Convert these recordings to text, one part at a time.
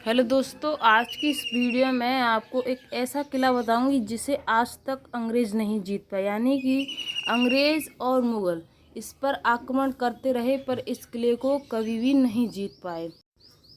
Hello दोस्तों, आज की इस वीडियो में आपको एक ऐसा किला बताऊंगी जिसे आज तक अंग्रेज़ नहीं जीत पाए। यानी कि अंग्रेज़ और मुग़ल इस पर आक्रमण करते रहे पर इस किले को कभी भी नहीं जीत पाए।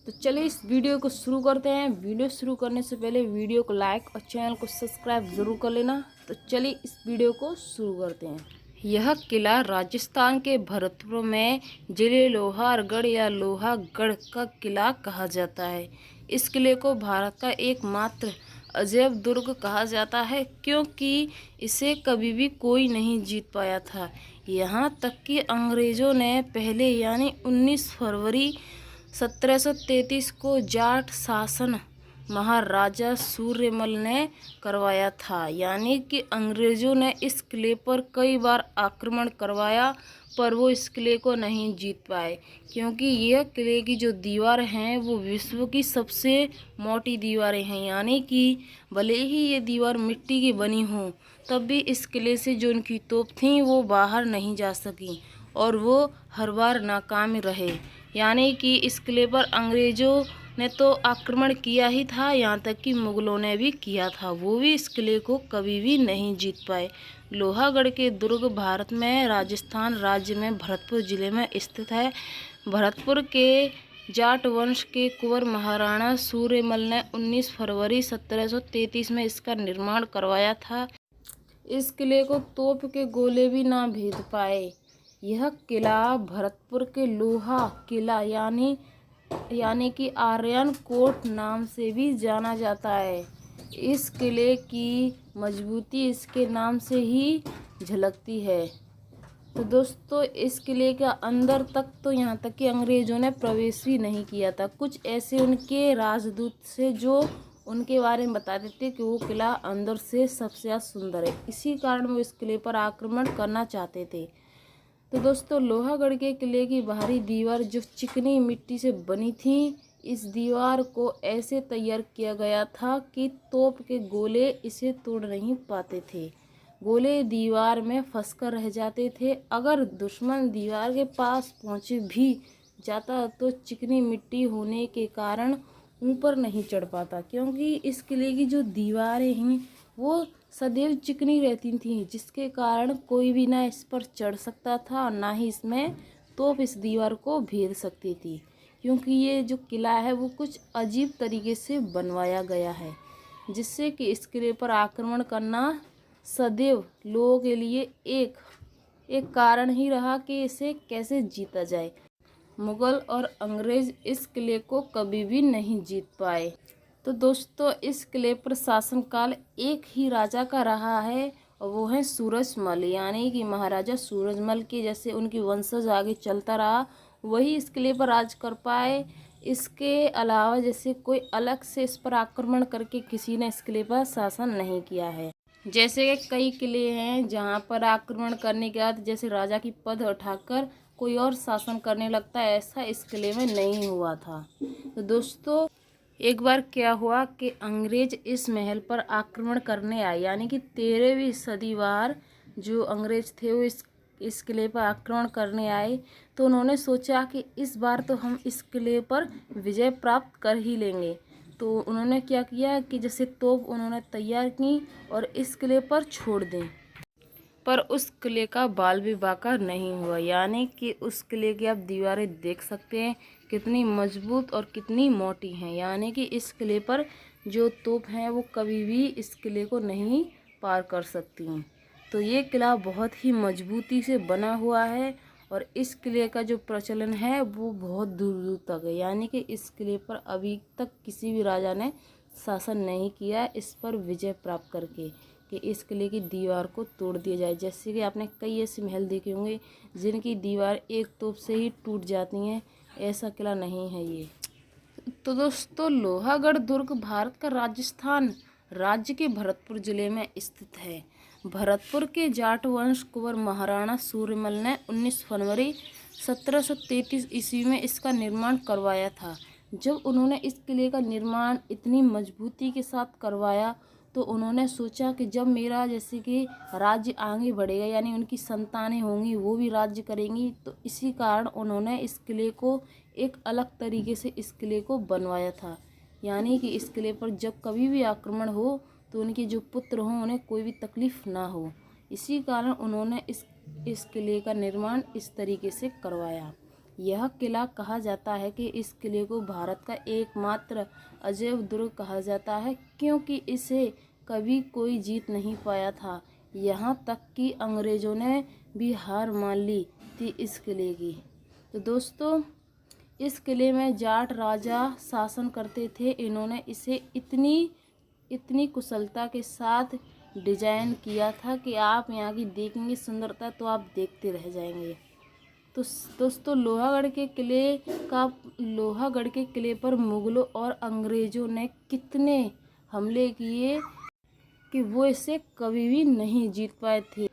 तो चलिए इस वीडियो को शुरू करते हैं। वीडियो शुरू करने से पहले वीडियो को लाइक और चैनल को सब्सक्राइब ज़रूर कर लेना। तो चलिए इस वीडियो को शुरू करते हैं। यह किला राजस्थान के भरतपुर में जिले लोहारगढ़ या लोहागढ़ का किला कहा जाता है। इस किले को भारत का एकमात्र अजैब दुर्ग कहा जाता है क्योंकि इसे कभी भी कोई नहीं जीत पाया था। यहाँ तक कि अंग्रेज़ों ने पहले यानी 19 फरवरी 1733 को जाट शासन महाराजा सूर्यमल ने करवाया था। यानी कि अंग्रेज़ों ने इस किले पर कई बार आक्रमण करवाया पर वो इस किले को नहीं जीत पाए क्योंकि यह किले की जो दीवार हैं वो विश्व की सबसे मोटी दीवारें हैं। यानी कि भले ही ये दीवार मिट्टी की बनी हो तब भी इस किले से जो उनकी तोप थी वो बाहर नहीं जा सकी और वो हर बार नाकाम रहे। यानी कि इस किले पर अंग्रेज़ों ने तो आक्रमण किया ही था, यहाँ तक कि मुग़लों ने भी किया था, वो भी इस किले को कभी भी नहीं जीत पाए। लोहागढ़ के दुर्ग भारत में राजस्थान राज्य में भरतपुर ज़िले में स्थित है। भरतपुर के जाट वंश के कुंवर महाराणा सूर्यमल ने 19 फरवरी 1733 में इसका निर्माण करवाया था। इस किले को तोप के गोले भी ना भेद पाए। यह किला भरतपुर के लोहा किला यानी कि आर्यन कोट नाम से भी जाना जाता है। इस किले की मजबूती इसके नाम से ही झलकती है। तो दोस्तों, इस किले के अंदर तक तो यहाँ तक कि अंग्रेज़ों ने प्रवेश भी नहीं किया था। कुछ ऐसे उनके राजदूत से जो उनके बारे में बता देते कि वो किला अंदर से सबसे ज़्यादा सुंदर है, इसी कारण वो इस किले पर आक्रमण करना चाहते थे। तो दोस्तों, लोहागढ़ के किले की बाहरी दीवार जो चिकनी मिट्टी से बनी थी, इस दीवार को ऐसे तैयार किया गया था कि तोप के गोले इसे तोड़ नहीं पाते थे। गोले दीवार में फंसकर रह जाते थे। अगर दुश्मन दीवार के पास पहुंचे भी जाता तो चिकनी मिट्टी होने के कारण ऊपर नहीं चढ़ पाता क्योंकि इस किले की जो दीवारें हैं वो सदैव चिकनी रहती थी, जिसके कारण कोई भी ना इस पर चढ़ सकता था और ना ही इसमें तोप इस दीवार को भेद सकती थी क्योंकि ये जो किला है वो कुछ अजीब तरीके से बनवाया गया है, जिससे कि इस किले पर आक्रमण करना सदैव लोगों के लिए एक कारण ही रहा कि इसे कैसे जीता जाए। मुग़ल और अंग्रेज़ इस किले को कभी भी नहीं जीत पाए। तो दोस्तों, इस किले पर शासनकाल एक ही राजा का रहा है और वो है सूरजमल। यानी कि महाराजा सूरजमल के जैसे उनकी वंशज आगे चलता रहा वही इस किले पर राज कर पाए। इसके अलावा जैसे कोई अलग से इस पर आक्रमण करके किसी ने इस किले पर शासन नहीं किया है। जैसे कई किले हैं जहाँ पर आक्रमण करने के बाद जैसे राजा की पद उठाकर कोई और शासन करने लगता है, ऐसा इस किले में नहीं हुआ था। तो दोस्तों, एक बार क्या हुआ कि अंग्रेज इस महल पर आक्रमण करने आए। यानी कि 13वीं सदी वार जो अंग्रेज थे वो इस किले पर आक्रमण करने आए। तो उन्होंने सोचा कि इस बार तो हम इस किले पर विजय प्राप्त कर ही लेंगे। तो उन्होंने क्या किया कि जैसे तोप उन्होंने तैयार की और इस किले पर छोड़ दें, पर उस किले का बाल भी बाका नहीं हुआ। यानी कि उस किले की आप दीवारें देख सकते हैं कितनी मजबूत और कितनी मोटी हैं। यानी कि इस किले पर जो तोप हैं वो कभी भी इस किले को नहीं पार कर सकती हैं। तो ये किला बहुत ही मजबूती से बना हुआ है और इस किले का जो प्रचलन है वो बहुत दूर दूर तक है। यानी कि इस किले पर अभी तक किसी भी राजा ने शासन नहीं किया इस पर विजय प्राप्त करके कि इस किले की दीवार को तोड़ दिया जाए। जैसे कि आपने कई ऐसे महल देखे होंगे जिनकी दीवार एक तोप से ही टूट जाती हैं, ऐसा किला नहीं है ये। तो दोस्तों, लोहागढ़ दुर्ग भारत का राजस्थान राज्य के भरतपुर जिले में स्थित है। भरतपुर के जाट वंश कुंवर महाराणा सूर्यमल ने 19 फरवरी 1733 ईस्वी में इसका निर्माण करवाया था। जब उन्होंने इस किले का निर्माण इतनी मजबूती के साथ करवाया तो उन्होंने सोचा कि जब मेरा जैसे कि राज्य आगे बढ़ेगा यानी उनकी संतानें होंगी वो भी राज्य करेंगी, तो इसी कारण उन्होंने इस किले को एक अलग तरीके से इस किले को बनवाया था। यानी कि इस किले पर जब कभी भी आक्रमण हो तो उनके जो पुत्र हों उन्हें कोई भी तकलीफ ना हो। इसी कारण उन्होंने इस किले का निर्माण इस तरीके से करवाया। यह किला कहा जाता है कि इस किले को भारत का एकमात्र अजैब दुर्ग कहा जाता है, क्योंकि इसे कभी कोई जीत नहीं पाया था। यहाँ तक कि अंग्रेज़ों ने भी हार मान ली थी इस किले की। तो दोस्तों, इस किले में जाट राजा शासन करते थे। इन्होंने इसे इतनी कुशलता के साथ डिजाइन किया था कि आप यहाँ की देखेंगे सुंदरता तो आप देखते रह जाएंगे। तो दोस्तों, लोहागढ़ के किले पर मुगलों और अंग्रेज़ों ने कितने हमले किए कि वो इसे कभी भी नहीं जीत पाए थे।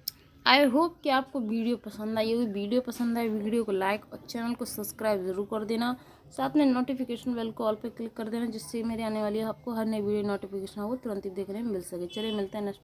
आई होप कि आपको वीडियो पसंद आई होगी। वीडियो पसंद आए वीडियो को लाइक और चैनल को सब्सक्राइब ज़रूर कर देना। साथ में नोटिफिकेशन बेल को ऑल पे क्लिक कर देना, जिससे मेरे आने वाली आपको हर नई वीडियो नोटिफिकेशन हो तुरंत ही देखने में मिल सके। चलिए मिलते हैं नेक्स्ट